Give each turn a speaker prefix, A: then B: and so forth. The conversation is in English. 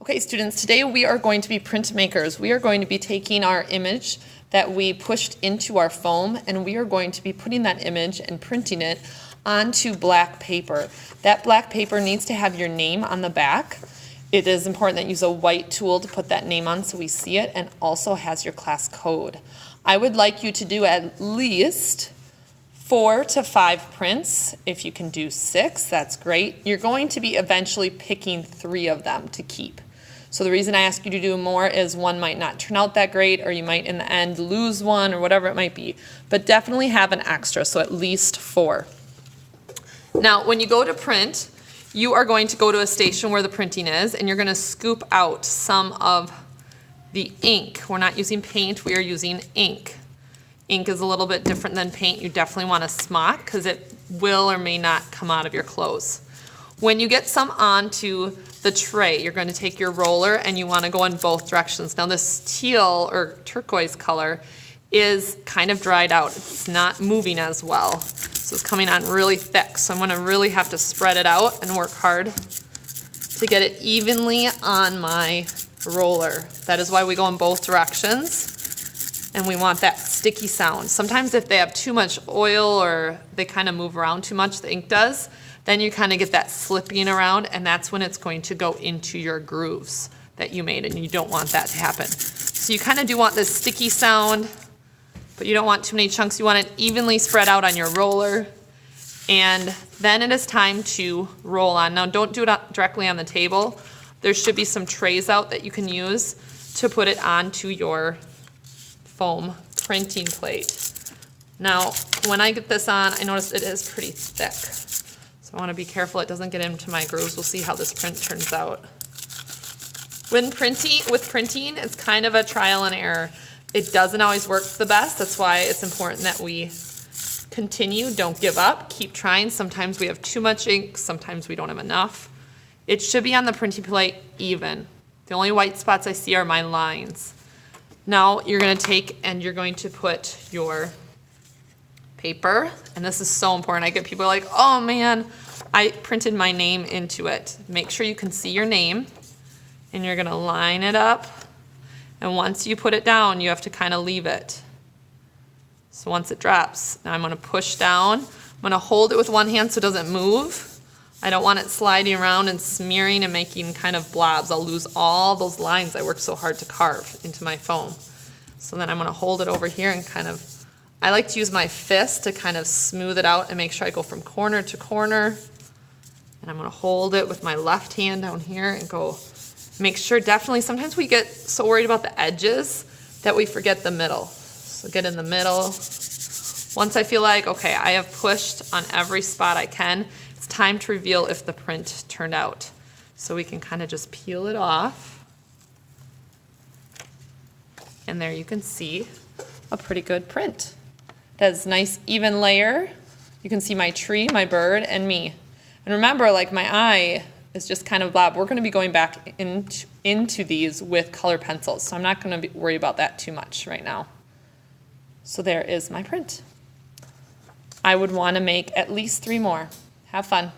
A: Okay, students, today we are going to be printmakers. We are going to be taking our image that we pushed into our foam, and we are going to be putting that image and printing it onto black paper. That black paper needs to have your name on the back. It is important that you use a white tool to put that name on so we see it, and also has your class code. I would like you to do at least 4 to 5 prints. If you can do 6, that's great. You're going to be eventually picking 3 of them to keep. So the reason I ask you to do more is one might not turn out that great, or you might in the end lose one, or whatever it might be. But definitely have an extra, so at least 4. Now, when you go to print, you are going to go to a station where the printing is, and you're going to scoop out some of the ink. We're not using paint, we are using ink. Ink is a little bit different than paint. You definitely want to smock because it will or may not come out of your clothes. When you get some onto the tray, you're going to take your roller and you want to go in both directions. Now this teal or turquoise color is kind of dried out. It's not moving as well. So it's coming on really thick. So I'm going to really have to spread it out and work hard to get it evenly on my roller. That is why we go in both directions. And we want that sticky sound. Sometimes if they have too much oil or they kind of move around too much, the ink does, then you kind of get that slipping around, and that's when it's going to go into your grooves that you made, and you don't want that to happen. So you kind of do want this sticky sound, but you don't want too many chunks. You want it evenly spread out on your roller, and then it is time to roll on. Now don't do it directly on the table. There should be some trays out that you can use to put it onto your foam printing plate. Now, when I get this on, I notice it is pretty thick. So I want to be careful it doesn't get into my grooves. We'll see how this print turns out. With printing, it's kind of a trial and error. It doesn't always work the best. That's why it's important that we continue. Don't give up. Keep trying. Sometimes we have too much ink. Sometimes we don't have enough. It should be on the printing plate even. The only white spots I see are my lines. Now you're going to take and you're going to put your paper, and this is so important. I get people like, oh man, I printed my name into it. Make sure you can see your name, and you're going to line it up, and once you put it down, you have to kind of leave it. So once it drops, now I'm going to push down. I'm going to hold it with one hand so it doesn't move. I don't want it sliding around and smearing and making kind of blobs. I'll lose all those lines I worked so hard to carve into my foam. So then I'm going to hold it over here and kind of, I like to use my fist to kind of smooth it out and make sure I go from corner to corner. And I'm going to hold it with my left hand down here and go, make sure definitely, sometimes we get so worried about the edges that we forget the middle. So get in the middle. Once I feel like, okay, I have pushed on every spot I can, it's time to reveal if the print turned out. So we can kind of just peel it off. And there you can see a pretty good print. It has nice even layer. You can see my tree, my bird, and me. And remember, like my eye is just kind of blob. We're going to be going back into these with color pencils, so I'm not going to worry about that too much right now. So there is my print. I would want to make at least 3 more. Have fun.